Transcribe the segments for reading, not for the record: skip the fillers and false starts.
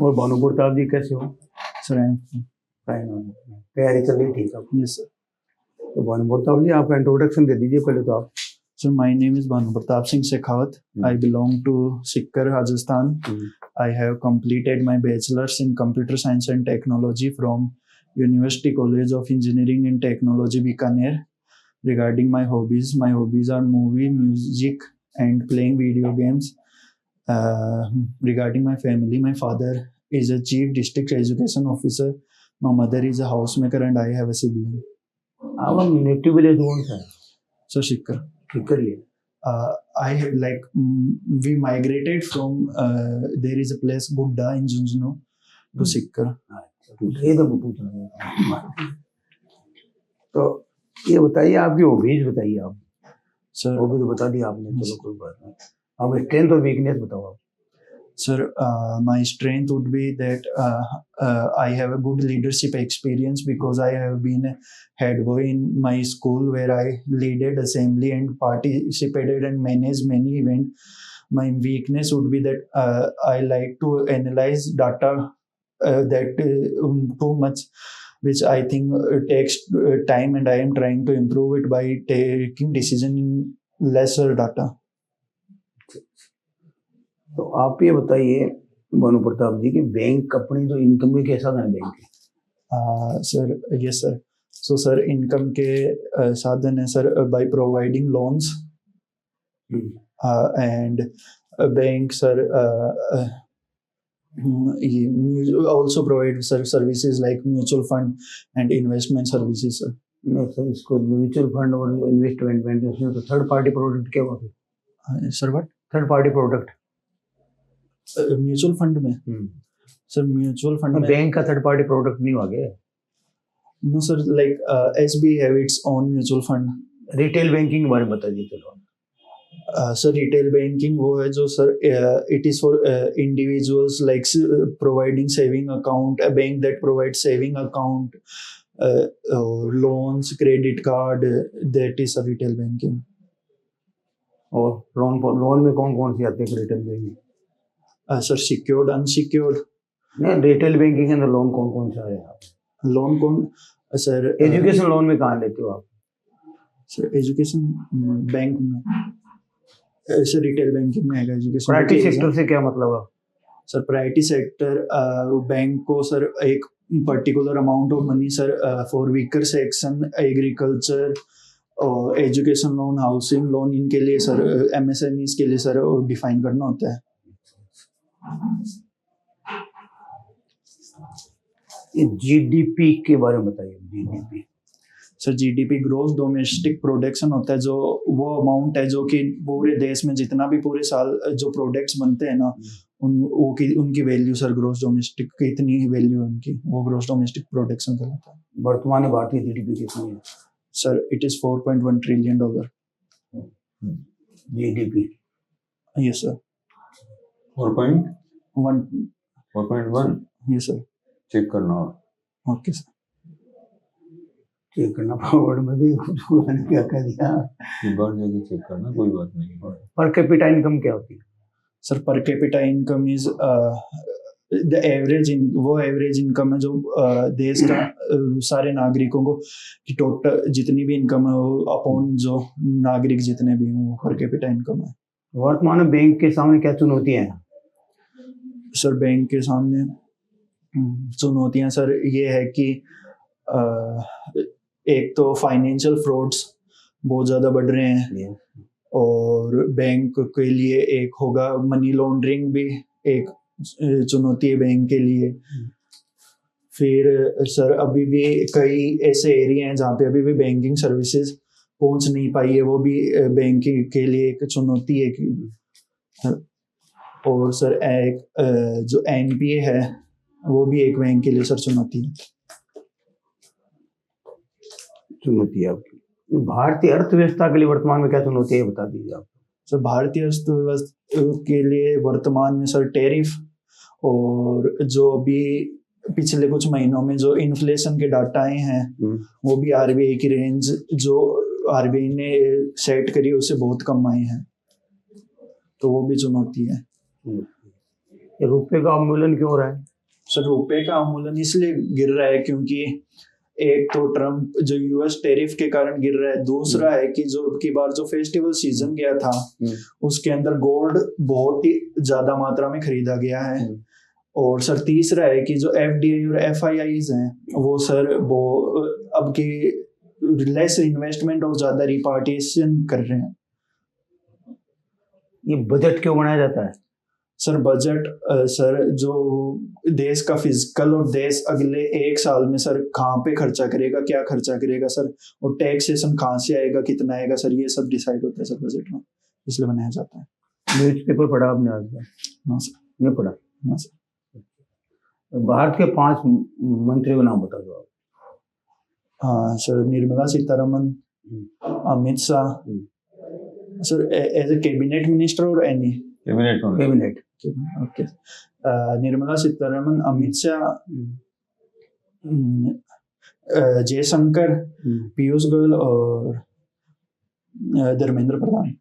और भानु प्रताप जी कैसे हो? सर आई एम फाइन हो? तैयारी चल रही ठीक है? Yes sir. तो भानु प्रताप जी आपका इंट्रोडक्शन दे दीजिए पहले तो आप. So my name is Bhanu Pratap Singh Shekhawat. I belong to Sikar, Rajasthan. I have completed my bachelor's in computer science and technology from University College of Engineering and Technology, Bikaner. Regarding my hobbies are movie, music, and playing video games. Regarding my family, my father is a chief district education officer. My mother is a housemaker, and I have a sibling. आपका native village कौन सा है? So Sikar. ठीक है. I have we migrated from there is a place Gudda in Junjunu to Sikar. ये तो पूछ रहा हूँ. तो ये बताइए आपकी हॉबीज बताइए आप. सर हॉबी तो बता दी आपने, चलो कोई बात नहीं. अब स्ट्रेंथ और वीकनेस बताओ आप. Sir, my strength would be that I have a good leadership experience because I have been a head boy in my school where I led assembly and participated and managed many events. My weakness would be that I like to analyze data too much, which I think takes time, and I am trying to improve it by taking decision in lesser data. तो आप ये बताइए भानु प्रताप जी कि bank अपनी जो income के कैसा है बैंक के? Sir yes sir. So sir income के साधन है sir by providing loans and bank sir also provide services like mutual fund and investment services sir. नहीं सर, इसको म्यूचुअल फंड और इन्वेस्टमेंट उसमें तो थर्ड पार्टी प्रोडक्ट क्या होता है? Sir what? Third party product mutual fund में sir mutual fund में बैंक का थर्ड पार्टी प्रोडक्ट नहीं हो गया? No sir like SB have its own mutual fund. Retail banking के बारे में बता दीजिए चलो. सर रिटेल बैंकिंग वो है जो sir it is for individuals like providing saving account, a bank that provide saving account, loans, credit card, that is sir retail banking. और लोन में कौन कौन सी आती है retail banking? Sir secured, unsecured. नहीं, रिटेल बैंकिंग के अंदर loan कौन कौन सा है? लोन कौन सर? एजुकेशन लोन में कहाँ लेते हो आप? सर एजुकेशन बैंक में सर रिटेल बैंकिंग में है एजुकेशन. प्राइवेट सेक्टर से क्या मतलब है? सर प्राइवेट सेक्टर बैंक को सर एक particular amount of money sir for weaker section, agriculture और एजुकेशन लोन, हाउसिंग लोन, इनके लिए सर MSMEs के लिए सर डिफाइन करना होता है. GDP के बारे में बताइए. GDP sir GDP gross domestic production होता है, जो वो अमाउंट है जो कि पूरे देश में जितना भी पूरे साल जो प्रोडक्ट्स बनते हैं ना उनकी वैल्यू सर ग्रोस डोमेस्टिक की इतनी ही वैल्यू है उनकी, वो ग्रोस डोमेस्टिक प्रोडक्शन कहलाता है. वर्तमान में भारतीय GDP कितनी है? Sir it is $4.1 trillion. GDP yes sir. 4.1 yes sir. Check करना. Okay sir. चेक करना फॉरवर्ड में भी क्या कह दिया? बार जाके चेक करना, कोई बात नहीं. पर कैपिटा इनकम क्या होती है? Sir per capita income is the average वो एवरेज इनकम है जो देश का सारे नागरिकों को कि टोटल जितनी भी इनकम है वो अपॉन जो नागरिक जितने भी हैं वो पर कैपिटा इनकम है. वर्तमान में बैंक के सामने क्या चुनौतियां हैं? सर बैंक के सामने चुनौतियां सर ये है कि एक तो फाइनेंशियल फ्रॉड्स बहुत ज़्यादा बढ़ रहे हैं और बैंक के लिए एक होगा मनी लॉन्ड्रिंग भी एक चुनौती है बैंक के लिए. फिर सर अभी भी कई ऐसे एरिया हैं जहाँ पे अभी भी बैंकिंग सर्विसेज पहुँच नहीं पाई है, वो भी बैंकिंग के लिए एक चुनौती है कि. और सर एक जो NPA है वो भी एक बैंक के लिए सर चुनौती है. चुनौती आपकी भारतीय अर्थव्यवस्था के लिए वर्तमान में क्या चुनौती है बता दीजिए आप. सर भारतीय अर्थव्यवस्था के लिए वर्तमान में सर टैरिफ और जो भी पिछले कुछ महीनों में जो इन्फ्लेशन के डाटा आए हैं वो भी RBI की रेंज जो RBI ने सेट करी उससे बहुत कम आए हैं, तो वो भी चुनौती है. ये रुपए का अवमूल्यन क्यों हो रहा है? सर रुपए का अवमूल्यन इसलिए गिर रहा है क्योंकि एक तो ट्रम्प जो यूएस टैरिफ के कारण गिर रहा है, दूसरा है कि जो की बार जो फेस्टिवल सीजन गया था उसके अंदर गोल्ड बहुत ही ज्यादा मात्रा में खरीदा गया है। और सर तीसरा है कि जो एफडीआई और एफआईआईज हैं वो सर वो अब की लेस इन्वेस्टमेंट और ज्यादा रिपार्टीशन कर रहे हैं। ये बजट क्यों बनाया जाता है? सर बजट सर जो देश का फिजिकल और देश अगले एक साल में सर कहाँ पे खर्चा करेगा, क्या खर्चा करेगा सर, और टैक्सेशन कहाँ से आएगा, कितना आएगा सर, ये सब डिसाइड होता है सर बजट में, इसलिए बनाया जाता है। न्यूज़पेपर पढ़ा आपने आज का? ना सर। नहीं पढ़ा? ना सर। भारत के 5 मंत्रियों का नाम बता दो आप। हाँ sir, Nirmala Sitharaman, Amit Shah sir as a cabinet minister और any cabinet. Okay. Nirmala Sitharaman, Amit Shah, Jaishankar, Piyush Goyal और धर्मेंद्र प्रधान।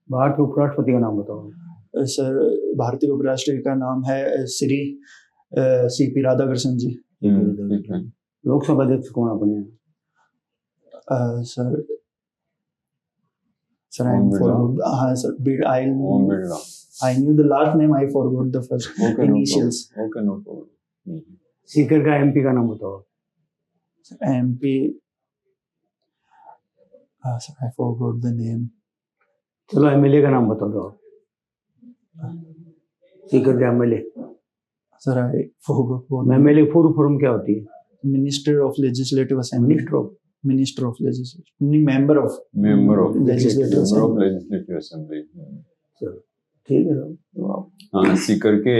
भारत के उपराष्ट्रपति का नाम बताओ। सर भारतीय उपराष्ट्रपति का नाम है श्री सीपी राधाकृष्णन जी। लोकसभा अध्यक्ष कौन अपने? सर सर हाँ sir I knew the last name, I forgot the first initials. Okay, no problem. Speaker का एमपी का नाम बताओ। MP, sir, I forgot the name. चलो एमएलए का नाम बता दो। स्पीकर का MLA. Sir, I forgot. MLA full form क्या होती है? Minister of Legislative Assembly. Minister of Legislative. Member of Legislative Assembly. चलो ठीक है सर। हाँ, स्पीकर के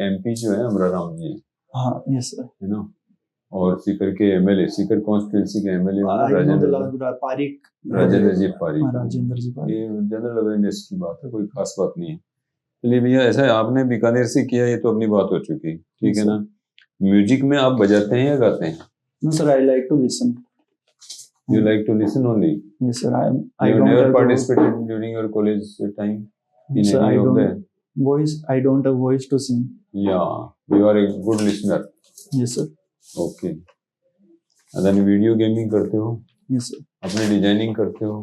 एमपी जो है अमरा राम जी। हाँ यस सर। है ना, और स्पीकर के एमएलए, स्पीकर कॉन्स्टिट्यूंसी के एमएलए राजेंद्र पारिक। राजेंद्र जी पारिक। ये जनरल अवेयरनेस की बात है, कोई खास बात नहीं है। चलिए भैया, ऐसा है आपने बीकानेर से किया, ये तो अपनी बात हो चुकी, ठीक है ना। म्यूजिक में आप बजाते हैं या गाते हैं? No sir, I like to listen. You like to listen only? Yes sir, I don't never participated during your college time in sir, any of the voice. I don't have voice to sing. Yeah, you are a good listener. Yes sir. Okay. And then video gaming करते हो? Yes sir. अपने designing करते हो?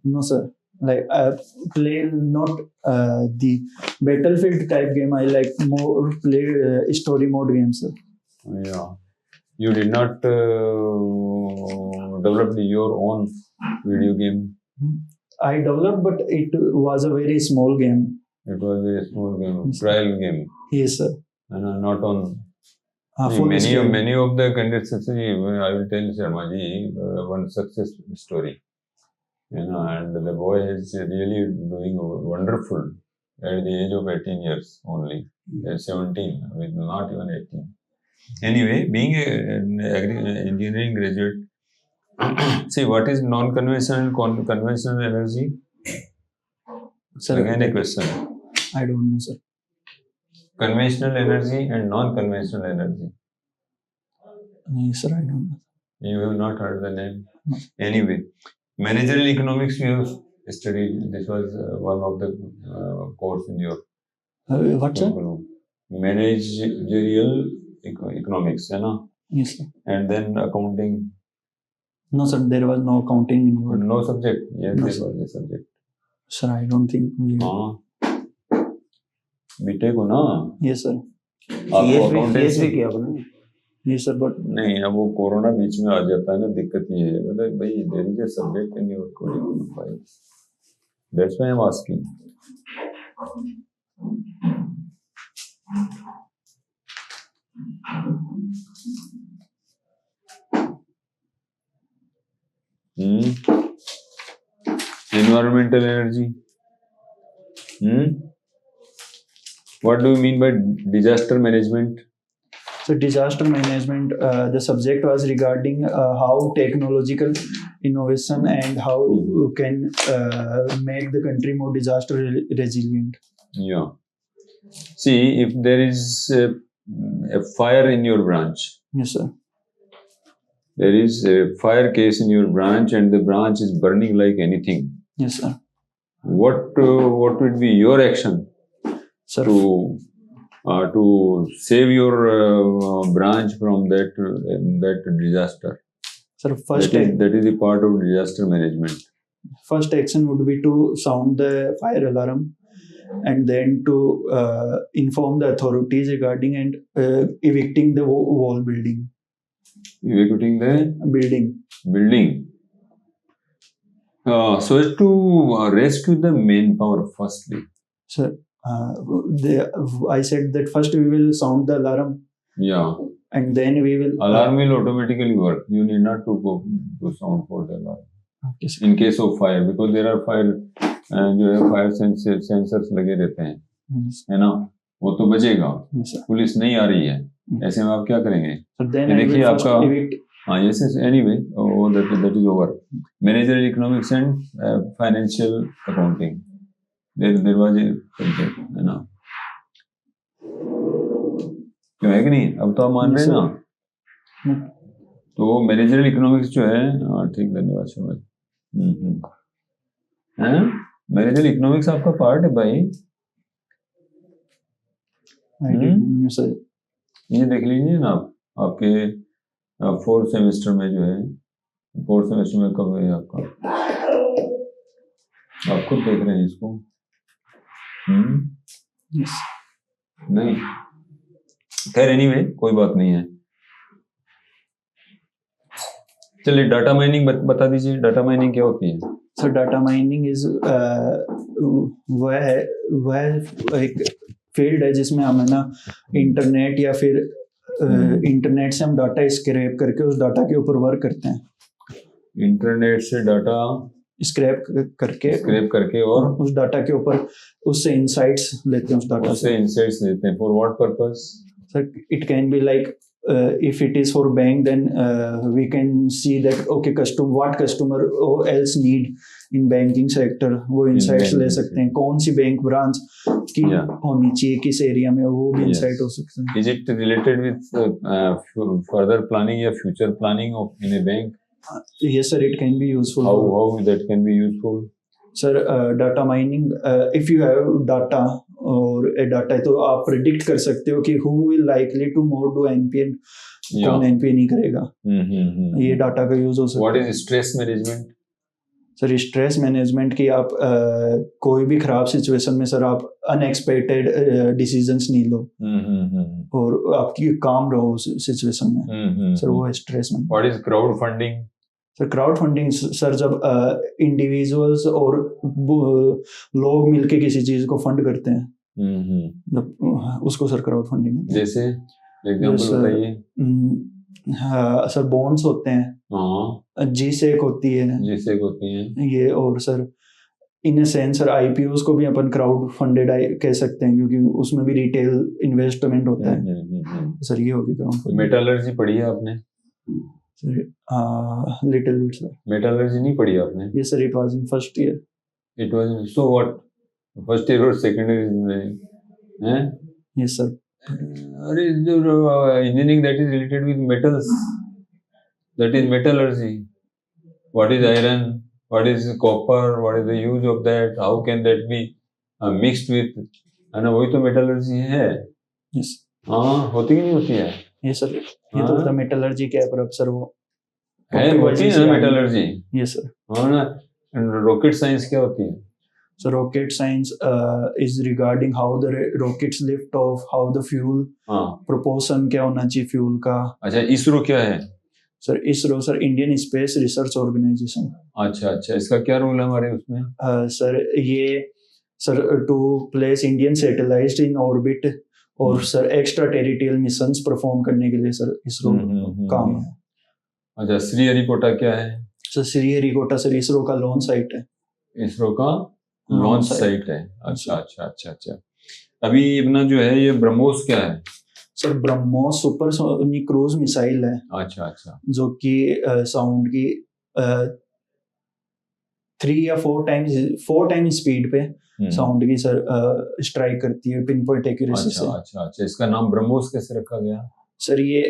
No sir. Like I play not the battlefield type game. I like more play story mode games sir. Yeah. You did not develop your own video game? I developed, but it was a very small game. It was a small game, trial game. Yes, sir. And not on. Many of the candidates, I will tell Sharma ji one success story. You know, and the boy is really doing wonderful at the age of 18 years only, 17, with not even 18. Anyway, being an engineering graduate, see what is non-conventional and conventional energy? Sir, again a question. I don't know, sir. Conventional energy and non-conventional energy. Yes, sir, I don't know. You have not heard the name? No. Anyway, managerial economics we have studied. This was one of the course in your. What, sir? Managerial economics, है ना? Yes, sir. And then accounting. No, sir. There was no accounting involved. No subject. Yes, no, there sir. was a subject. Sir, I don't think we. हाँ. BTech हो ना? Yes, sir. आपको accountancy किया आपने? Yes, sir. But नहीं, अब वो corona बीच में आ जाता है ना, दिक्कत ये है, मतलब भाई there is a subject in your curriculum file. That's why I'm asking. Environmental energy. What do you mean by disaster management? So disaster management, the subject was regarding how technological innovation and how you can make the country more disaster resilient. Yeah. See, if there is a fire in your branch. Yes, sir. There is a fire case in your branch and the branch is burning like anything. Yes, sir. What would be your action, sir, to to save your branch from that disaster. Sir, first That is the part of disaster management. first action would be to sound the fire alarm, and then to inform the authorities regarding and evicting the wall building. Evacuating the building. So as to rescue the manpower firstly. Sir, I said that first we will sound the alarm, Yeah. and then we will Alarm will automatically work. You need not to go to sound for the alarm. Okay, sir. In case of fire, because there are fire जो है fire sensors लगे रहते हैं, है ना, वो तो बचेगा. Yes, sir. पुलिस नहीं आ रही है, ऐसे में आप क्या करेंगे? So then ये I देखिए will first आपका evict. हाँ yes anyway that is over. Managerial economics and financial accounting. There was a subject, है ना, क्यों है कि नहीं? अब तो आप मान रहे हैं ना. तो मैनेजरियल इकोनॉमिक्स जो है, ठीक, धन्यवाद शर्मा जी. हैं, मैनेजरियल इकोनॉमिक्स आपका पार्ट है भाई. Yes, sir. ये देख लीजिए ना आप, आपके 4th सेमेस्टर में जो है, 4th सेमेस्टर में कब है आपका, आप खुद देख रहे हैं इसको. Yes. नहीं, खैर एनीवे कोई बात नहीं है. चलिए डाटा माइनिंग बता दीजिए. डाटा माइनिंग क्या होती है? So data mining is वह एक फील्ड है जिसमें हम है ना इंटरनेट या फिर इंटरनेट से हम डाटा स्क्रैप करके उस डाटा के ऊपर वर्क करते हैं. इंटरनेट से डाटा स्क्रैप करके और उस डाटा के ऊपर उससे इंसाइट्स लेते हैं. उस डाटा से इंसाइट्स लेते हैं. For what purpose? Sir it can be like if it is for bank, then we can see that okay what customer else need in banking sector. वो insights ले सकते हैं. कौन सी बैंक ब्रांच की होनी चाहिए किस एरिया में, वो भी insight हो सकते हैं. Is it related with further planning या future planning of in a bank? Yes sir, it can be useful. How that can be useful? Sir, data mining, if you have data और data है तो आप predict कर सकते हो कि who will likely to more do NPN, कौन NPN नहीं करेगा. ये डाटा का यूज हो सकता है. What is stress management? Sir stress management की आप कोई भी खराब सिचुएशन में सर आप अनएक्सपेक्टेड डिसीजंस नहीं लो और आपकी काम रहो उस सिचुएशन में. सर वो है stress management. What is crowd funding? Sir crowd funding sir जब इंडिविजुअल्स और लोग मिलके किसी चीज को फंड करते हैं, जब उसको सर क्राउड फंडिंग. जैसे एग्जांपल बताइए. सर बॉन्ड्स होते हैं, G-Sec होती है ये, और sir in sense sir IPOs को भी अपन क्राउड फंडेड कह सकते हैं क्योंकि उसमें भी रिटेल इन्वेस्टमेंट होता है. सर ये होगी क्राउड फंडिंग. मेटलर्जी पढ़ी है आपने? Sir little bit sir. Metallurgy नहीं पढ़ी आपने? ये sir it was in first year. It was so what, first year और सेकंड ईयर हैं? Yes sir. अरे जो engineering that is related with metals, that is metallurgy. What is iron, what is copper, what is the use of that, how can that be mixed with, है ना, वही तो metallurgy है. Yes. हाँ, होती कि नहीं होती है? ये सर ये तो द मेटलर्जी क्या है पर अब सर वो है, होती है ना मेटलर्जी. Yes sir. हाँ ना. रॉकेट साइंस क्या होती है? So rocket science is regarding how the rockets lift off, how the fuel propulsion क्या होना चाहिए फ्यूल का. अच्छा, इसरो क्या है? Sir ISRO sir Indian space research organisation. अच्छा, इसका क्या रोल है हमारे उसमें? सर ये sir to place Indian satellite in orbit और sir extra territorial missions perform करने के लिए सर इसरो काम है. अच्छा, श्रीहरिकोटा क्या है? सर श्रीहरिकोटा सर इसरो का लॉन्च साइट है. इसरो का लॉन्च साइट है. अच्छा. अभी अपना जो है ये ब्रह्मोस क्या है? Sir BrahMos supersonic cruise missile है. अच्छा. जो कि साउंड की 3 या 4 टाइम्स स्पीड पे साउंड की सर स्ट्राइक करती है पिन पॉइंट एक्यूरेसी से. अच्छा. इसका नाम ब्रह्मोस कैसे रखा गया? सर ये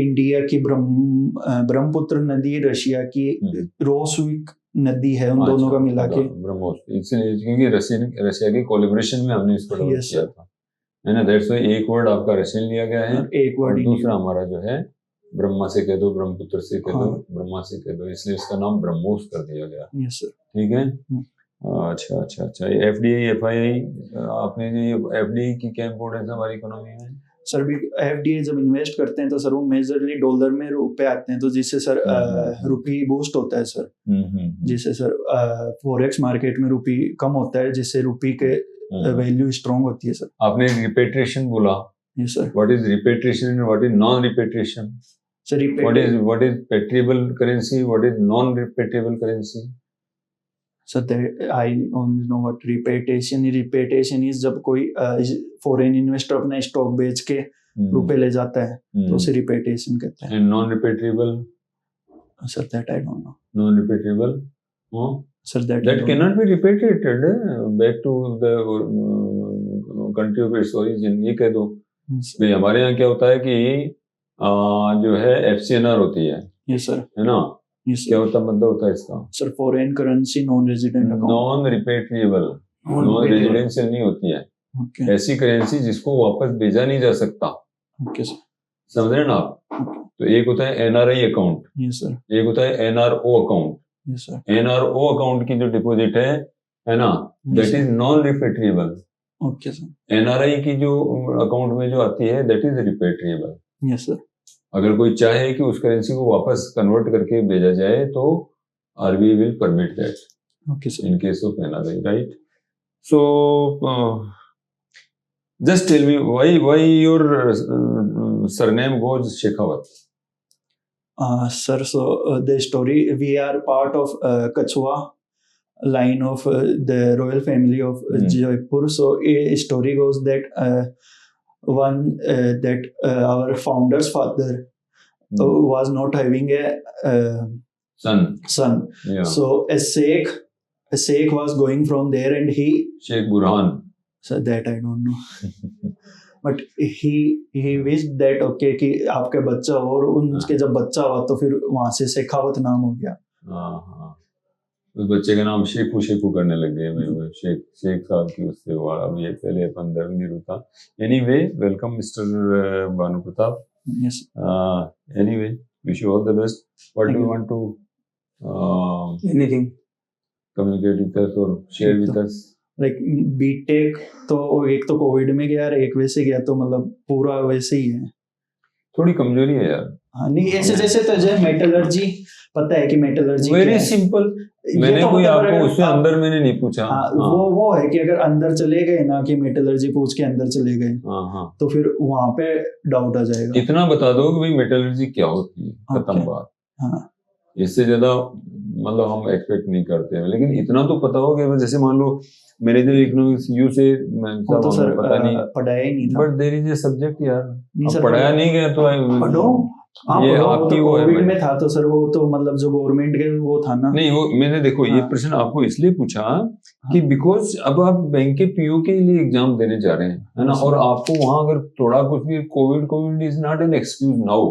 इंडिया की ब्रह्मपुत्र नदी, रशिया की रोसविक नदी है, उन दोनों का मिला के ब्रह्मोस. इसलिए क्योंकि रशिया के कोलैबोरेशन में हमने इसको डेवलप किया था, है ना, दैट्स वाई एक वर्ड आपका रशियन लिया गया है और एक और वर्ड दूसरा हमारा जो है ब्रह्मा से कह दो, ब्रह्मपुत्र से कह दो, हाँ। ब्रह्मा से कह दो, इसलिए इसका नाम ब्रह्मोस कर दिया गया। Yes sir. ठीक है। अच्छा अच्छा अच्छा, ये एफडीआई एफआईआई, आपने जो ये एफडीआई की क्या इम्पोर्टेंस है हमारी इकोनॉमी में? सर भी एफडीआई जब इन्वेस्ट करते हैं तो सर वो मेजरली डॉलर में रुपए आते हैं, तो जिससे सर रुपी बूस्ट होता है सर, जिससे सर फॉरेक्स मार्केट में रुपी कम होता है, जिससे रुपी के वैल्यू स्ट्रांग होती है सर। आपने रिपेट्रिएशन बोला। Yes sir. What is repatriation and what is non repatriation? Sir what is patriable currency, what is non repatriable currency? So that I only know what repatriation is. Repatriation is जब कोई foreign investor अपना stock बेच के रुपए ले जाता है तो उसे रिपेट्रिएशन कहते हैं। And non repatriable? Sir that I don't know. Non repatriable? Sir that cannot be repatriated back to the country of its origin. ये कह दो भाई हमारे यहाँ क्या होता है कि जो है FCNR होती है। Yes sir. है ना? क्या होता मतलब होता है इसका? Sir foreign currency non resident account. Non repatriable, non residential नहीं होती है। Okay. ऐसी करेंसी जिसको वापस भेजा नहीं जा सकता। Okay sir. समझ रहे हैं ना आप? तो एक होता है NRI अकाउंट, यस सर। एक होता है NRO account. Yes sir. NRO account की जो डिपॉजिट है ना, that is non repatriable. Okay sir. NRI की जो अकाउंट में जो आती है that is repatriable. Yes sir. अगर कोई चाहे कि उस करेंसी को वापस कन्वर्ट करके भेजा जाए तो RBI will permit that. Okay sir. In case of NRI, right? So just tell me why your surname goes Shekhawat? Sir, so the story, we are part of Kachwa line of the royal family of Jaipur. So a story goes that our founder's father was not having a son. Yeah. So a sheikh was going from there, and he Sheikh Burhan. So that I don't know. But he wished that okay कि आपके बच्चा हो, और उसके जब बच्चा हुआ तो फिर वहां से शेखावत नाम हो गया। हाँ, उस बच्चे का नाम शेखू करने लग गए। मैं शेख साहब की उससे हुआ। अब ये पहले अपन धर्मवीर था। Anyway, welcome mister Bhanu Pratap. Yes. Anyway, wish you all the best. What do you want to anything communicate with us और share with us? Like B Tech तो एक तो कोविड में गया और एक वैसे गया, तो मतलब पूरा वैसे ही है। थोड़ी कमजोरी है यार। हाँ नहीं, ऐसे जैसे तो जो मेटलर्जी पता है कि मेटलर्जी वेरी सिंपल। मैंने तो कोई मतलब आपको उससे अंदर मैंने नहीं पूछा। वो है कि अगर अंदर चले गए ना कि मेटलर्जी पूछ के अंदर चले गए तो फिर वहां पे डाउट आ जाएगा। इतना बता दो कि भाई मेटलर्जी क्या होती है, खत्म बात। हाँ, इससे ज्यादा मतलब हम एक्सपेक्ट नहीं करते हैं, लेकिन इतना तो पता हो कि जैसे मान लो मेरे जो इकोनॉमिक्स यू से तो सर पता नहीं, पढ़ाया ही नहीं था। But there is a subject यार, सर पढ़ाया नहीं गया तो पढ़ो। ये आपकी वो कोविड में था तो सर वो तो मतलब जो गवर्नमेंट के वो था ना। नहीं, वो मैंने देखो ये प्रश्न आपको इसलिए पूछा कि बिकॉज अब आप बैंक के पीओ के लिए एग्जाम देने जा रहे हैं, है ना, और आपको वहां अगर थोड़ा कुछ भी Covid is not an excuse now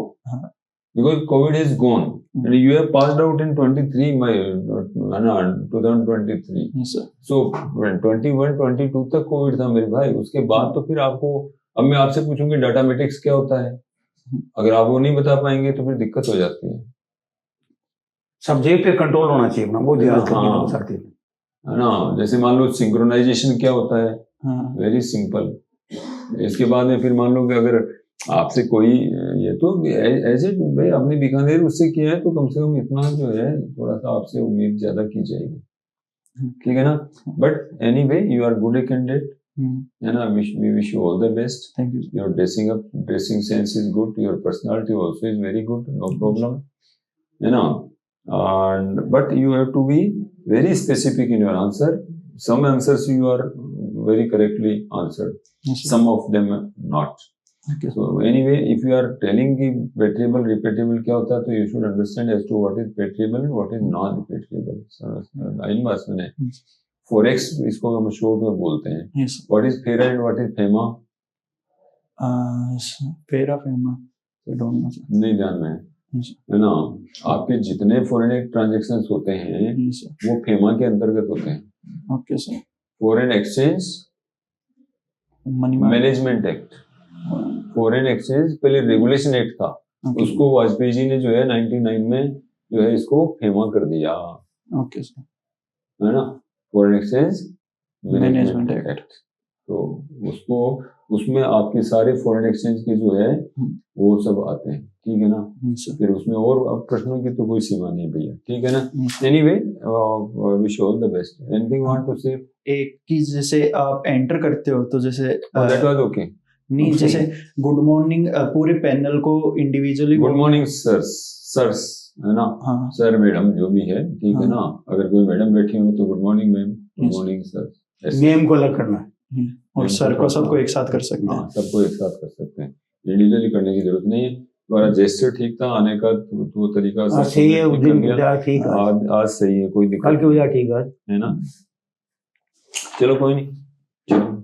because COVID is gone and you have passed out in 2023 Yes, sir. so 21-22 तक कोविड था मेरे भाई। उसके बाद तो फिर आपको, अब मैं आपसे पूछूंगी डाटामेटिक्स क्या होता है, अगर आप वो नहीं बता पाएंगे तो फिर दिक्कत हो जाती है। सब्जेक्ट पे कंट्रोल होना चाहिए अपना, वो ध्यान रखना सकते हैं, है ना। जैसे मान लो सिंक्रोनाइजेशन क्या होता है, वेरी सिंपल। इसके बाद में फिर मान लो कि अगर आपसे कोई ये तो ऐसे भाई आपने बीकानेर उससे किया है तो कम से कम इतना जो है थोड़ा सा आपसे उम्मीद ज्यादा की जाएगी, ठीक है ना। But anyway you are good candidate, है ना। We wish you all the best. Thank you. Your dressing sense is good, your personality also is very good, no problem, है ना। And but you have to be very specific in your answer. Some answers you are very correctly answered, some of them not. Okay. So anyway, if you are telling the repatriable क्या होता है, तो you should understand as to what is repatriable and what is non-repatriable. इन बात मैंने forex इसको हम short में बोलते हैं। Yes. What is FERA and what is FEMA? FERA FEMA I don't know. नहीं जानना है, है ना। आपके जितने फॉरेन ट्रांजेक्शंस होते हैं वो FEMA के अंतर्गत होते हैं। Okay sir. Foreign exchange money management act, foreign exchange पहले रेगुलेशन एक्ट था, उसको वाजपेयी जी ने जो है 99 में जो है इसको फेमा कर दिया, ओके सर, है ना, foreign exchange management management act. Act. तो उसको उसमें आपके सारे फॉरेन एक्सचेंज के जो है वो सब आते हैं, ठीक है ना। सर फिर उसमें और अब प्रश्नों की तो कोई सीमा नहीं भैया, ठीक है ना। Anyway wish all the best. Anything want to say? एक की जैसे आप एंटर करते हो तो जैसे दैट वाज ओके। नहीं, जैसे गुड मॉर्निंग पूरे पैनल को individually good morning sirs, sirs है ना, हाँ सर मैडम जो भी है, ठीक है हाँ। ना। अगर कोई मैडम बैठी हो तो good morning ma'am, good Yes. Morning sir, name को अलग करना है। और नेम सर को को सबको हाँ, एक साथ कर सकते हैं। हाँ सबको एक साथ कर सकते हैं, इंडिविजुअली करने की जरूरत नहीं है। तुम्हारा जेस्चर ठीक था आने का, तो तरीका आज सब सही है, तुमने उस ठीक कर दिन लिया। बजाय ठीक है, आज सही है, कोई दिक्कत कल की बजाय ठीक है। है ना। चलो कोई नहीं, चलो